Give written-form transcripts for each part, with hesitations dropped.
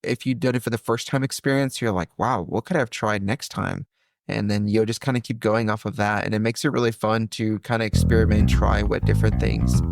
if you've done it for the first time experience, you're like, wow, what could I have tried next time? And then you'll just kind of keep going off of that. And it makes it really fun to kind of experiment and try what different things.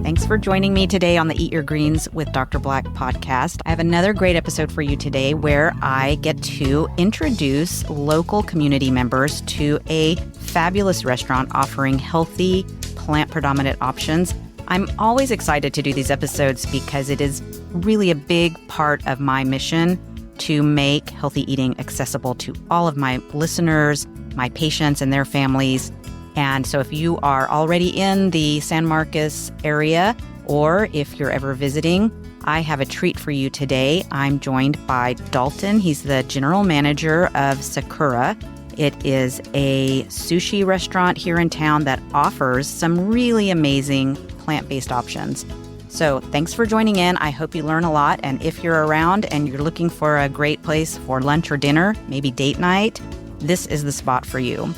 Thanks for joining me today on the Eat Your Greens with Dr. Black podcast. I have another great episode for you today where I get to introduce local community members to a fabulous restaurant offering healthy, plant-predominant options. I'm always excited to do these episodes because it is really a big part of my mission to make healthy eating accessible to all of my listeners, my patients, and their families. And so if you are already in the San Marcos area, or if you're ever visiting, I have a treat for you today. I'm joined by Dalton. He's the general manager of Sakura. It is a sushi restaurant here in town that offers some really amazing plant-based options. So thanks for joining in. I hope you learn a lot. And if you're around and you're looking for a great place for lunch or dinner, maybe date night, this is the spot for you.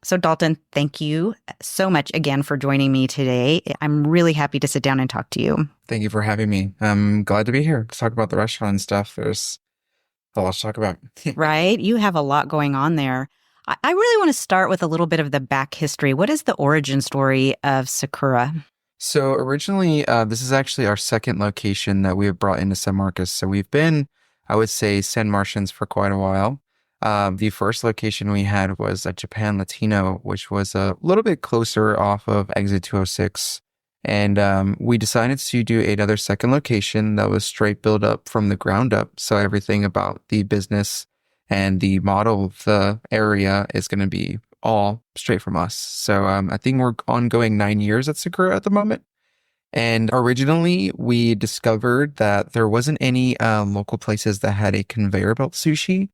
So Dalton, thank you so much again for joining me today. I'm really happy to sit down and talk to you. Thank you for having me. I'm glad to be here to talk about the restaurant and stuff. There's a lot to talk about. Right? You have a lot going on there. I really want to start with a little bit of the back history. What is the origin story of Sakura? So originally, this is actually our second location that we have brought into San Marcos. So we've been, I would say, San Martians for quite a while. The first location we had was at Japan Latino, which was a little bit closer off of Exit 206. And we decided to do another second location that was straight built up from the ground up. So everything about the business and the model of the area is going to be all straight from us. So I think we're ongoing 9 years at Sakura at the moment. And originally, we discovered that there wasn't any local places that had a conveyor belt sushi.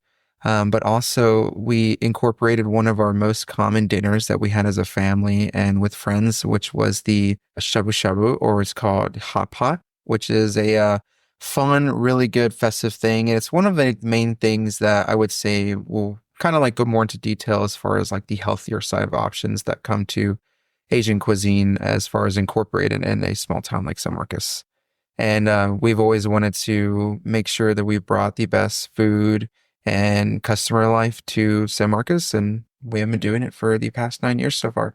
But also we incorporated one of our most common dinners that we had as a family and with friends, which was the shabu shabu, or it's called hot pot, which is a fun, really good festive thing. And it's one of the main things that I would say will kind of like go more into detail as far as like the healthier side of options that come to Asian cuisine as far as incorporated in a small town like San Marcos. And we've always wanted to make sure that we brought the best food and customer life to San Marcos, and we have been doing it for the past 9 years so far.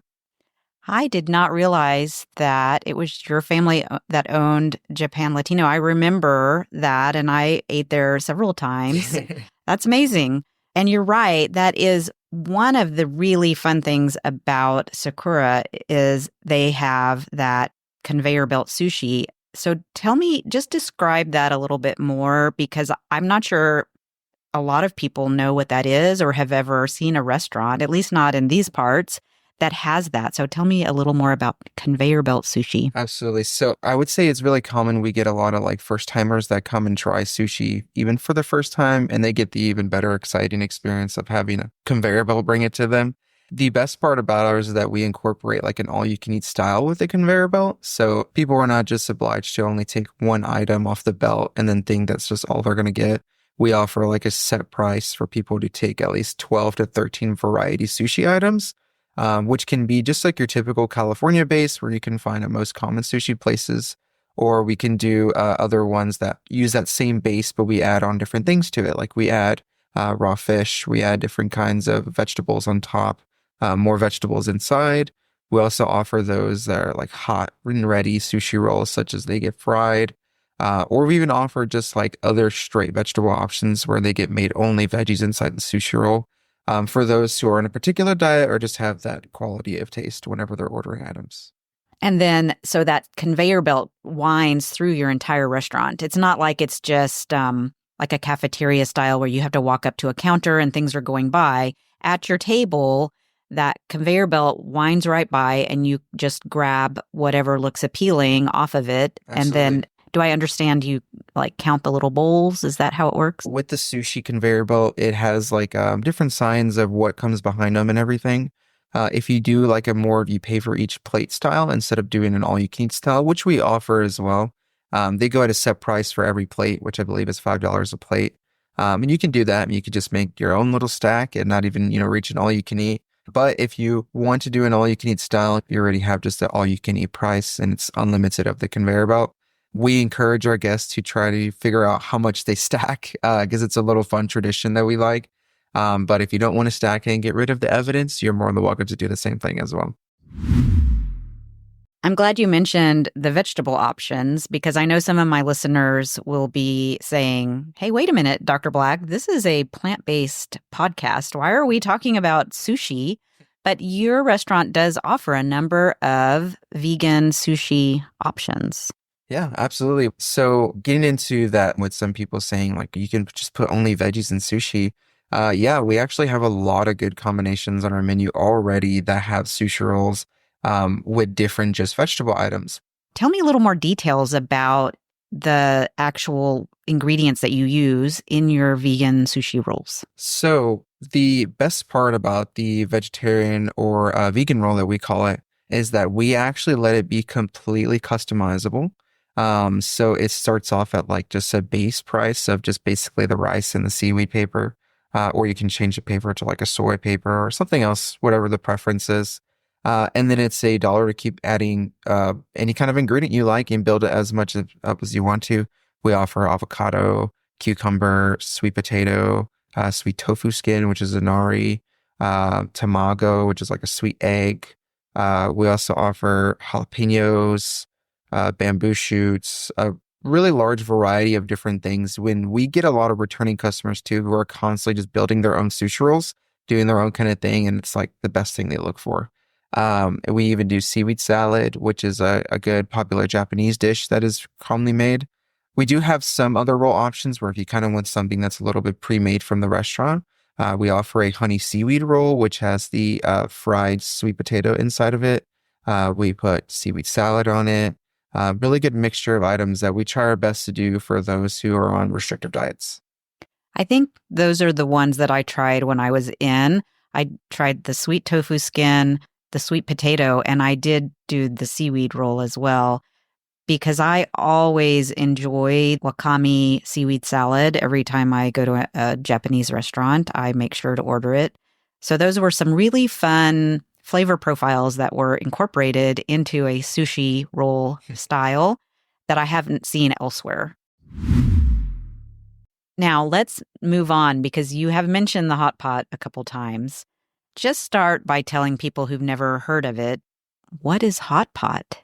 I did not realize that it was your family that owned Japan Latino. I remember that, and I ate there several times. That's amazing. And you're right. That is one of the really fun things about Sakura is they have that conveyor belt sushi. So tell me, just describe that a little bit more, because I'm not sure a lot of people know what that is or have ever seen a restaurant, at least not in these parts, that has that. So tell me a little more about conveyor belt sushi. Absolutely. So I would say it's really common. We get a lot of like first timers that come and try sushi even for the first time, and they get the even better, exciting experience of having a conveyor belt bring it to them. The best part about ours is that we incorporate like an all-you-can-eat style with the conveyor belt. So people are not just obliged to only take one item off the belt and then think that's just all they're going to get. We offer like a set price for people to take at least 12 to 13 variety sushi items, which can be just like your typical California base where you can find at most common sushi places, or we can do other ones that use that same base, but we add on different things to it. Like we add raw fish, we add different kinds of vegetables on top, more vegetables inside. We also offer those that are like hot and ready sushi rolls, such as they get fried. Or we even offer just like other straight vegetable options where they get made only veggies inside the sushi roll for those who are on a particular diet or just have that quality of taste whenever they're ordering items. And then, so that conveyor belt winds through your entire restaurant. It's not like it's just like a cafeteria style where you have to walk up to a counter and things are going by. At your table, that conveyor belt winds right by and you just grab whatever looks appealing off of it. Absolutely. And then do I understand you like count the little bowls? Is that how it works? With the sushi conveyor belt, it has like different signs of what comes behind them and everything. If you do like a more you pay for each plate style instead of doing an all-you-can-eat style, which we offer as well, they go at a set price for every plate, which I believe is $5 a plate. And you can do that. And you could just make your own little stack and not even, reach an all-you-can-eat. But if you want to do an all-you-can-eat style, you already have just the all-you-can-eat price and it's unlimited of the conveyor belt. We encourage our guests to try to figure out how much they stack because it's a little fun tradition that we like. But if you don't want to stack it and get rid of the evidence, you're more than welcome to do the same thing as well. I'm glad you mentioned the vegetable options because I know some of my listeners will be saying, hey, wait a minute, Dr. Black, this is a plant-based podcast. Why are we talking about sushi? But your restaurant does offer a number of vegan sushi options. Yeah, absolutely. So getting into that with some people saying like you can just put only veggies in sushi. Yeah, we actually have a lot of good combinations on our menu already that have sushi rolls with different just vegetable items. Tell me a little more details about the actual ingredients that you use in your vegan sushi rolls. So the best part about the vegetarian or vegan roll that we call it is that we actually let it be completely customizable. So it starts off at like just a base price of just basically the rice and the seaweed paper. Or you can change the paper to like a soy paper or something else, whatever the preference is. And then it's $1 to keep adding any kind of ingredient you like and build it as much up as you want to. We offer avocado, cucumber, sweet potato, sweet tofu skin, which is a nori, tamago, which is like a sweet egg. We also offer jalapenos, bamboo shoots, a really large variety of different things. When we get a lot of returning customers too, who are constantly just building their own sushi rolls, doing their own kind of thing, and it's like the best thing they look for. And we even do seaweed salad, which is a good popular Japanese dish that is commonly made. We do have some other roll options where if you kind of want something that's a little bit pre-made from the restaurant, we offer a honey seaweed roll, which has the fried sweet potato inside of it. We put seaweed salad on it. Really good mixture of items that we try our best to do for those who are on restrictive diets. I think those are the ones that I tried when I was in. I tried the sweet tofu skin, the sweet potato, and I did do the seaweed roll as well because I always enjoy wakame seaweed salad. Every time I go to a Japanese restaurant, I make sure to order it. So those were some really fun flavor profiles that were incorporated into a sushi roll style that I haven't seen elsewhere. Now, let's move on because you have mentioned the hot pot a couple times. Just start by telling people who've never heard of it, what is hot pot?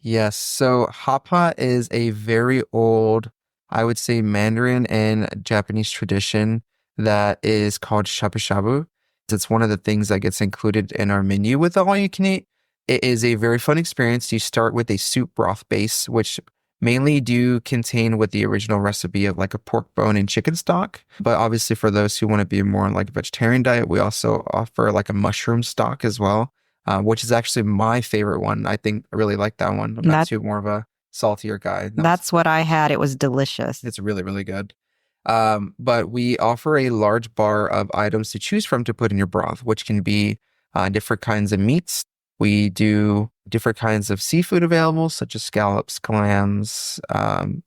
Yes, so hot pot is a very old, I would say Mandarin and Japanese tradition that is called shabu shabu. It's one of the things that gets included in our menu with the all you can eat. It is a very fun experience. You start with a soup broth base, which mainly do contain with the original recipe of like a pork bone and chicken stock. But obviously for those who want to be more on like a vegetarian diet, we also offer like a mushroom stock as well, which is actually my favorite one. I think I really like that one. I'm not too more of a saltier guy. That's what I had. It was delicious. It's really, really good. But we offer a large bar of items to choose from to put in your broth, which can be different kinds of meats. We do different kinds of seafood available, such as scallops, clams,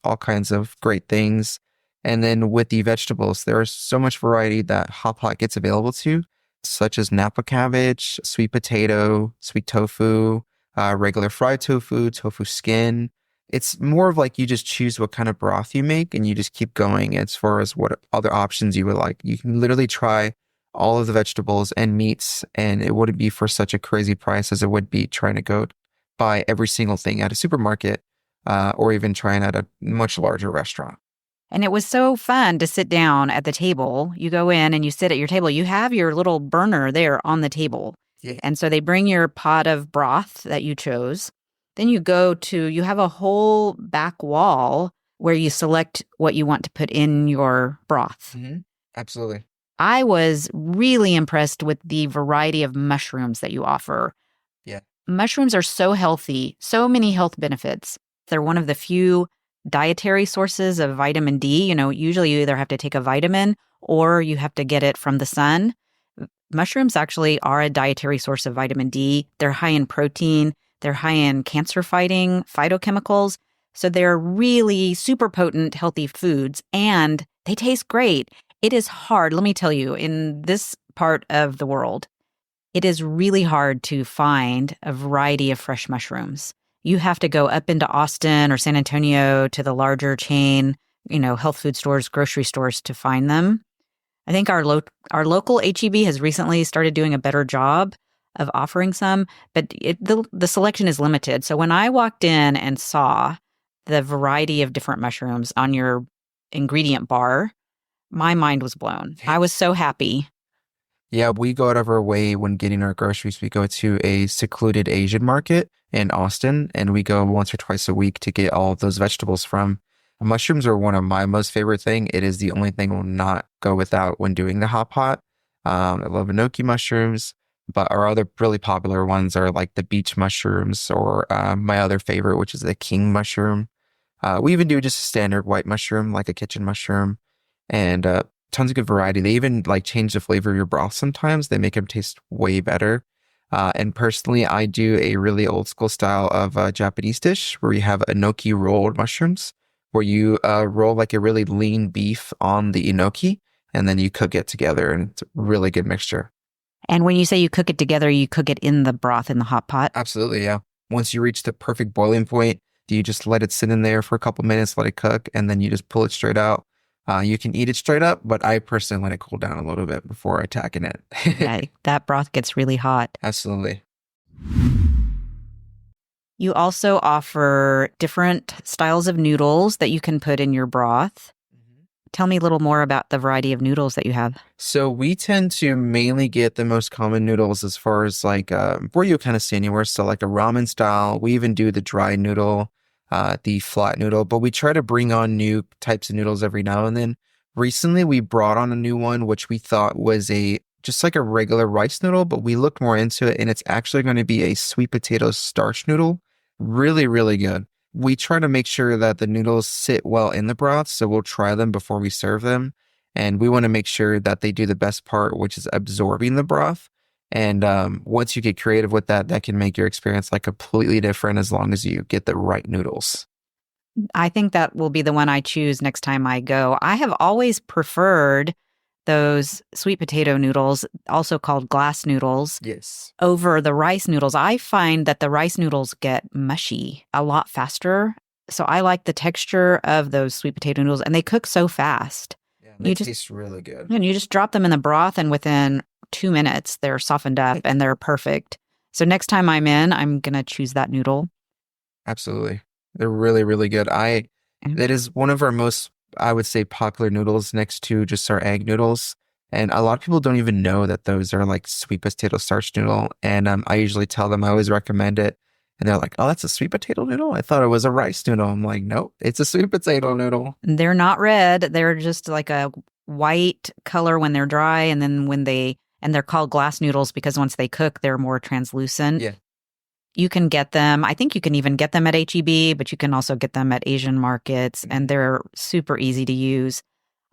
all kinds of great things. And then with the vegetables, there is so much variety that hot pot gets available to, such as Napa cabbage, sweet potato, sweet tofu, regular fried tofu, tofu skin. It's more of like you just choose what kind of broth you make and you just keep going as far as what other options you would like. You can literally try all of the vegetables and meats, and it wouldn't be for such a crazy price as it would be trying to go buy every single thing at a supermarket or even trying at a much larger restaurant. And it was so fun to sit down at the table. You go in and you sit at your table. You have your little burner there on the table. Yeah. And so they bring your pot of broth that you chose. Then you have a whole back wall where you select what you want to put in your broth. Mm-hmm. Absolutely. I was really impressed with the variety of mushrooms that you offer. Yeah. Mushrooms are so healthy, so many health benefits. They're one of the few dietary sources of vitamin D. Usually you either have to take a vitamin or you have to get it from the sun. mushrooms actually are a dietary source of vitamin D. They're high in protein. They're high in cancer-fighting phytochemicals. So they're really super potent, healthy foods, and they taste great. It is hard, let me tell you, in this part of the world, it is really hard to find a variety of fresh mushrooms. You have to go up into Austin or San Antonio to the larger chain, health food stores, grocery stores to find them. I think our local HEB has recently started doing a better job of offering some, but the selection is limited. So when I walked in and saw the variety of different mushrooms on your ingredient bar, my mind was blown. I was so happy. Yeah, we go out of our way when getting our groceries. We go to a secluded Asian market in Austin, and we go once or twice a week to get all of those vegetables from. Mushrooms are one of my most favorite thing. It is the only thing I will not go without when doing the hot pot. I love enoki mushrooms, but our other really popular ones are like the beach mushrooms or my other favorite, which is the king mushroom. We even do just a standard white mushroom, like a kitchen mushroom, and tons of good variety. They even like change the flavor of your broth sometimes. They make them taste way better. And personally, I do a really old school style of Japanese dish where you have enoki rolled mushrooms, where you roll like a really lean beef on the enoki, and then you cook it together, and it's a really good mixture. And when you say you cook it together, you cook it in the broth in the hot pot? Absolutely, yeah. Once you reach the perfect boiling point, you just let it sit in there for a couple minutes, let it cook, and then you just pull it straight out. You can eat it straight up, but I personally let it cool down a little bit before attacking it. Yeah, that broth gets really hot. Absolutely. You also offer different styles of noodles that you can put in your broth. Tell me a little more about the variety of noodles that you have. So we tend to mainly get the most common noodles as far as like where you kind of see anywhere. So like a ramen style. We even do the dry noodle, the flat noodle, but we try to bring on new types of noodles every now and then. Recently, we brought on a new one, which we thought was just like a regular rice noodle, but we looked more into it, and it's actually going to be a sweet potato starch noodle. Really, really good. We try to make sure that the noodles sit well in the broth, so we'll try them before we serve them. And we want to make sure that they do the best part, which is absorbing the broth. And once you get creative with that, that can make your experience like completely different as long as you get the right noodles. I think that will be the one I choose next time I go. I have always preferred those sweet potato noodles, also called glass noodles, Yes. over the rice noodles. I find that the rice noodles get mushy a lot faster. So I like the texture of those sweet potato noodles, and they cook so fast. Yeah, they taste really good. And you just drop them in the broth, and within 2 minutes, they're softened up and they're perfect. So next time I'm going to choose that noodle. Absolutely. They're really, really good. That is one of our most, I would say, popular noodles next to just our egg noodles. And a lot of people don't even know that those are like sweet potato starch noodle. And I usually tell them, I always recommend it. And they're like, oh, that's a sweet potato noodle? I thought it was a rice noodle. I'm like, nope, it's a sweet potato noodle. They're not red. They're just like a white color when they're dry. And then they're called glass noodles because once they cook, they're more translucent. Yeah. You can get them. I think you can even get them at HEB, but you can also get them at Asian markets, and they're super easy to use.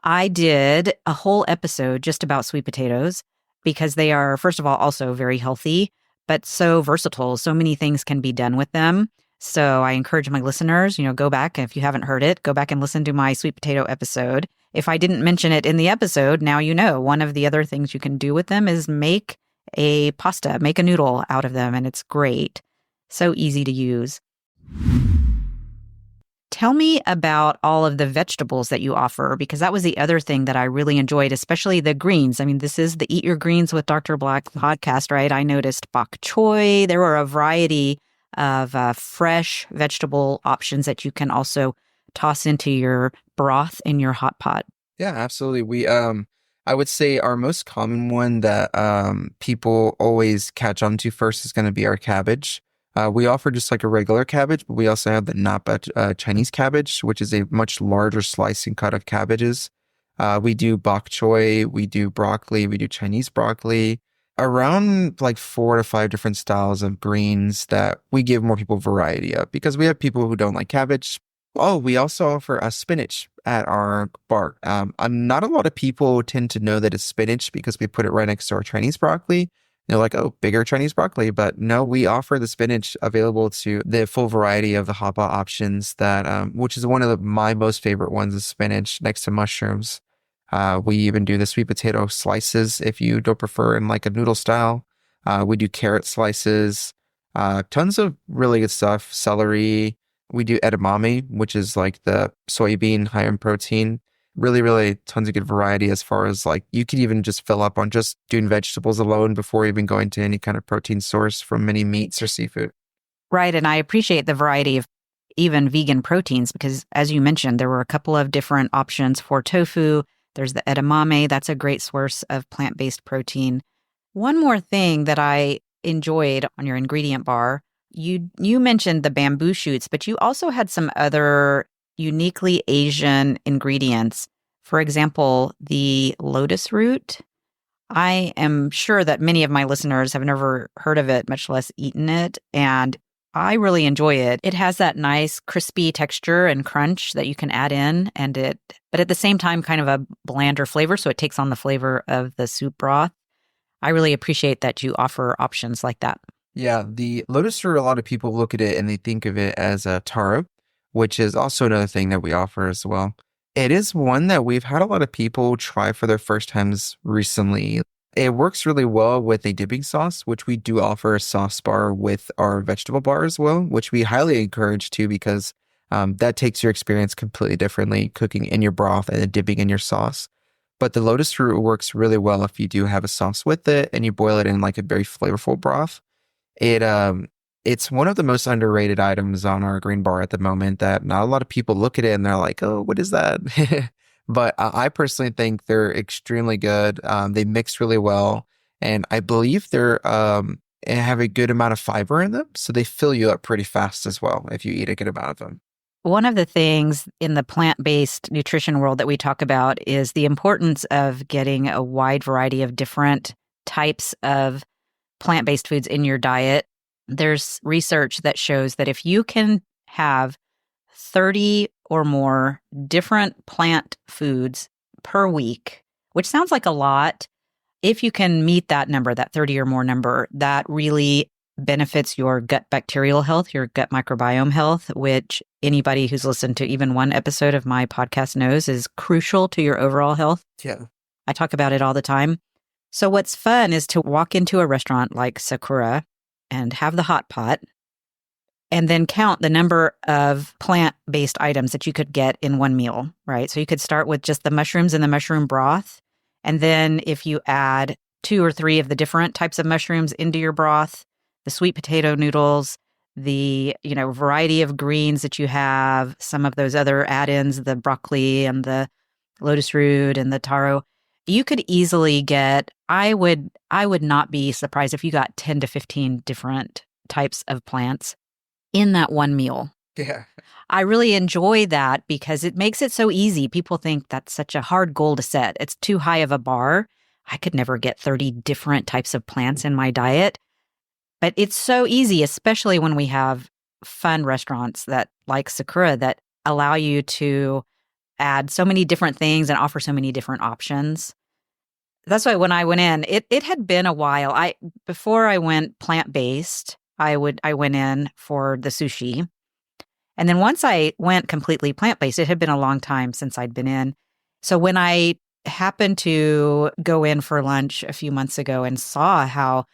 I did a whole episode just about sweet potatoes because they are, first of all, also very healthy, but so versatile. So many things can be done with them. So I encourage my listeners, go back. If you haven't heard it, go back and listen to my sweet potato episode. If I didn't mention it in the episode, now you know. One of the other things you can do with them is make a pasta, make a noodle out of them, and it's great. So easy to use. Tell me about all of the vegetables that you offer, because that was the other thing that I really enjoyed, especially the greens. I mean, this is the Eat Your Greens with Dr. Black podcast, right? I noticed bok choy. There were a variety of fresh vegetable options that you can also toss into your broth in your hot pot. Yeah, absolutely. We, I would say our most common one that people always catch on to first is going to be our cabbage. We offer just like a regular cabbage, but we also have the napa Chinese cabbage, which is a much larger slicing cut of cabbages. We do bok choy, we do broccoli, we do Chinese broccoli, around like 4 to 5 different styles of greens that we give more people variety of because we have people who don't like cabbage. Oh, we also offer spinach. at our bar. Not a lot of people tend to know that it's spinach because we put it right next to our Chinese broccoli. They're like, oh, bigger Chinese broccoli. But no, we offer the spinach available to the full variety of the hot pot options that, which is one of my most favorite ones is spinach next to mushrooms. We even do the sweet potato slices if you don't prefer in like a noodle style. We do carrot slices, tons of really good stuff. Celery. We do edamame, which is like the soybean high in protein. Really, really tons of good variety as far as like you could even just fill up on just doing vegetables alone before even going to any kind of protein source from any meats or seafood. Right. And I appreciate the variety of even vegan proteins because, as you mentioned, there were a couple of different options for tofu. There's the edamame. That's a great source of plant-based protein. One more thing that I enjoyed on your ingredient bar, you mentioned the bamboo shoots, but you also had some other uniquely Asian ingredients. For example, the lotus root. I am sure that many of my listeners have never heard of it, much less eaten it. And I really enjoy it. It has that nice crispy texture and crunch that you can add in but at the same time, kind of a blander flavor. So it takes on the flavor of the soup broth. I really appreciate that you offer options like that. Yeah, the lotus root, a lot of people look at it and they think of it as a taro, which is also another thing that we offer as well. It is one that we've had a lot of people try for their first times recently. It works really well with a dipping sauce, which we do offer a sauce bar with our vegetable bar as well, which we highly encourage too, because that takes your experience completely differently, cooking in your broth and then dipping in your sauce. But the lotus root works really well if you do have a sauce with it and you boil it in like a very flavorful broth. It it's one of the most underrated items on our green bar at the moment that not a lot of people look at it and they're like, "Oh, what is that?" But I personally think they're extremely good. They mix really well, and I believe have a good amount of fiber in them, so they fill you up pretty fast as well if you eat a good amount of them. One of the things in the plant-based nutrition world that we talk about is the importance of getting a wide variety of different types of plant-based foods in your diet. There's research that shows that if you can have 30 or more different plant foods per week, which sounds like a lot, if you can meet that number, that 30 or more number, that really benefits your gut bacterial health, your gut microbiome health, which anybody who's listened to even one episode of my podcast knows is crucial to your overall health. Yeah. I talk about it all the time. So what's fun is to walk into a restaurant like Sakura and have the hot pot and then count the number of plant-based items that you could get in one meal, right? So you could start with just the mushrooms and the mushroom broth. And then if you add 2 or 3 of the different types of mushrooms into your broth, the sweet potato noodles, the, variety of greens that you have, some of those other add-ins, the broccoli and the lotus root and the taro, you could easily get, I would not be surprised if you got 10 to 15 different types of plants in that one meal. Yeah. I really enjoy that because it makes it so easy. People think that's such a hard goal to set. It's too high of a bar. I could never get 30 different types of plants in my diet. But it's so easy, especially when we have fun restaurants that like Sakura that allow you to add so many different things and offer so many different options. That's why when I went in, it had been a while. Before I went plant-based, I went in for the sushi. And then once I went completely plant-based, it had been a long time since I'd been in. So when I happened to go in for lunch a few months ago and saw how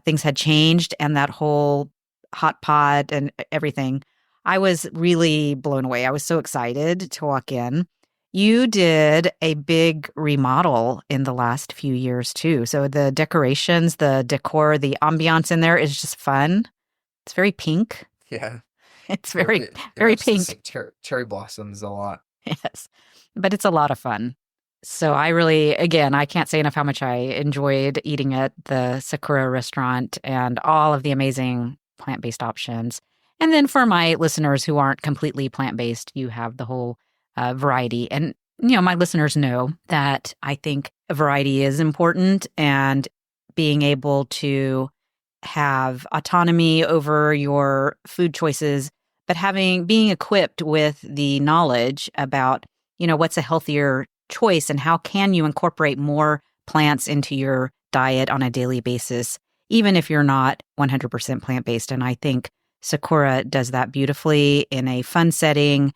things had changed and that whole hot pot and everything, I was really blown away. I was so excited to walk in. You did a big remodel in the last few years too. So the decorations, the decor, the ambiance in there is just fun. It's very pink. Yeah. It's very, It very represents, pink. like, cherry blossoms a lot. Yes. But it's a lot of fun. So I can't say enough how much I enjoyed eating at the Sakura restaurant and all of the amazing plant-based options. And then for my listeners who aren't completely plant-based, you have the whole variety. And, my listeners know that I think variety is important and being able to have autonomy over your food choices, but being equipped with the knowledge about, what's a healthier choice and how can you incorporate more plants into your diet on a daily basis, even if you're not 100% plant-based. And I think Sakura does that beautifully in a fun setting.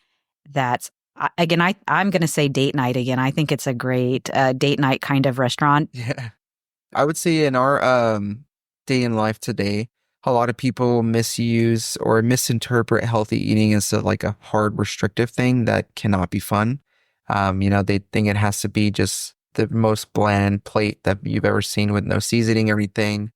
That's, again, I'm going to say date night again. I think it's a great date night kind of restaurant. Yeah. I would say in our day in life today, a lot of people misuse or misinterpret healthy eating as like a hard restrictive thing that cannot be fun. They think it has to be just the most bland plate that you've ever seen with no seasoning or anything.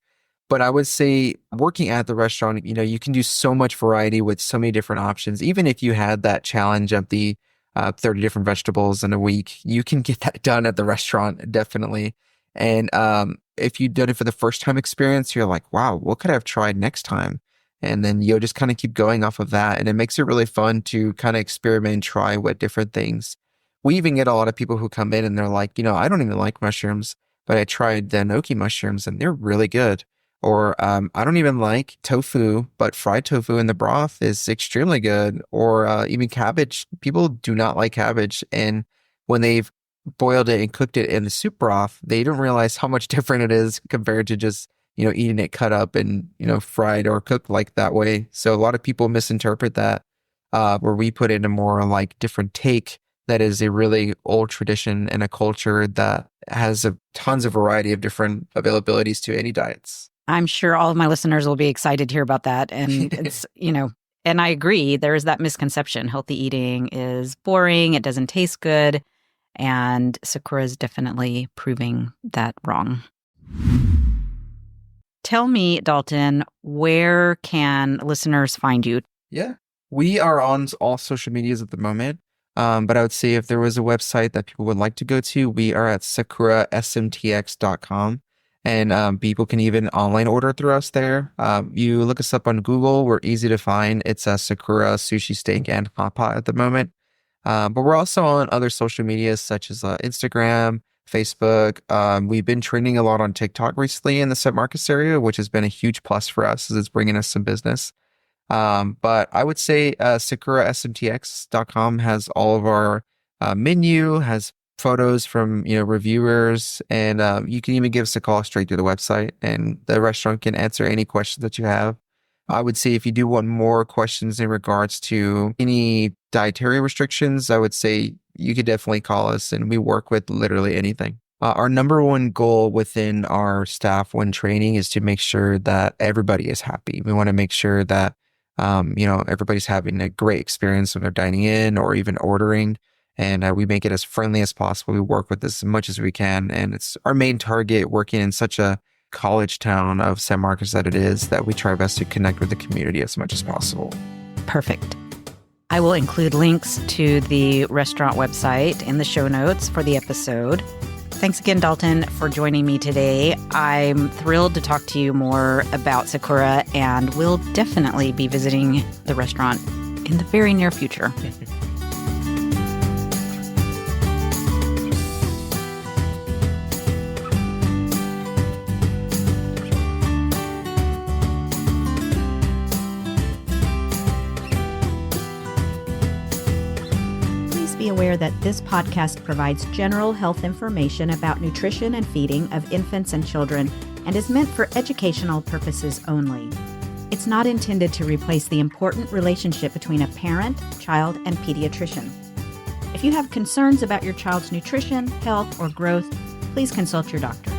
But I would say working at the restaurant, you can do so much variety with so many different options. Even if you had that challenge of the 30 different vegetables in a week, you can get that done at the restaurant, definitely. And if you've done it for the first time experience, you're like, wow, what could I have tried next time? And then you'll just kind of keep going off of that. And it makes it really fun to kind of experiment and try with different things. We even get a lot of people who come in and they're like, I don't even like mushrooms, but I tried the enoki mushrooms and they're really good. Or I don't even like tofu, but fried tofu in the broth is extremely good. Or even cabbage. People do not like cabbage. And when they've boiled it and cooked it in the soup broth, they don't realize how much different it is compared to just, eating it cut up and, fried or cooked like that way. So a lot of people misinterpret that, where we put in a more like different take that is a really old tradition and a culture that has tons of variety of different availabilities to any diets. I'm sure all of my listeners will be excited to hear about that. And it's, and I agree, there is that misconception. Healthy eating is boring. It doesn't taste good. And Sakura is definitely proving that wrong. Tell me, Dalton, where can listeners find you? Yeah, we are on all social medias at the moment. But I would say if there was a website that people would like to go to, we are at sakurasmtx.com. And people can even online order through us there. You look us up on Google. We're easy to find. It's Sakura Sushi Steak and Hot Pot at the moment. But we're also on other social medias such as Instagram, Facebook. We've been trending a lot on TikTok recently in the St. Marcus area, which has been a huge plus for us as it's bringing us some business. But I would say sakurasmtx.com has all of our menu, has photos from reviewers, and you can even give us a call straight through the website, and the restaurant can answer any questions that you have. I would say if you do want more questions in regards to any dietary restrictions, I would say you could definitely call us, and we work with literally anything. Our number one goal within our staff when training is to make sure that everybody is happy. We want to make sure that everybody's having a great experience when they're dining in or even ordering. And we make it as friendly as possible. We work with this as much as we can. And it's our main target working in such a college town of San Marcos that it is, that we try our best to connect with the community as much as possible. Perfect. I will include links to the restaurant website in the show notes for the episode. Thanks again, Dalton, for joining me today. I'm thrilled to talk to you more about Sakura, and we'll definitely be visiting the restaurant in the very near future. Be aware that this podcast provides general health information about nutrition and feeding of infants and children and is meant for educational purposes only. It's not intended to replace the important relationship between a parent, child, and pediatrician. If you have concerns about your child's nutrition, health, or growth, please consult your doctor.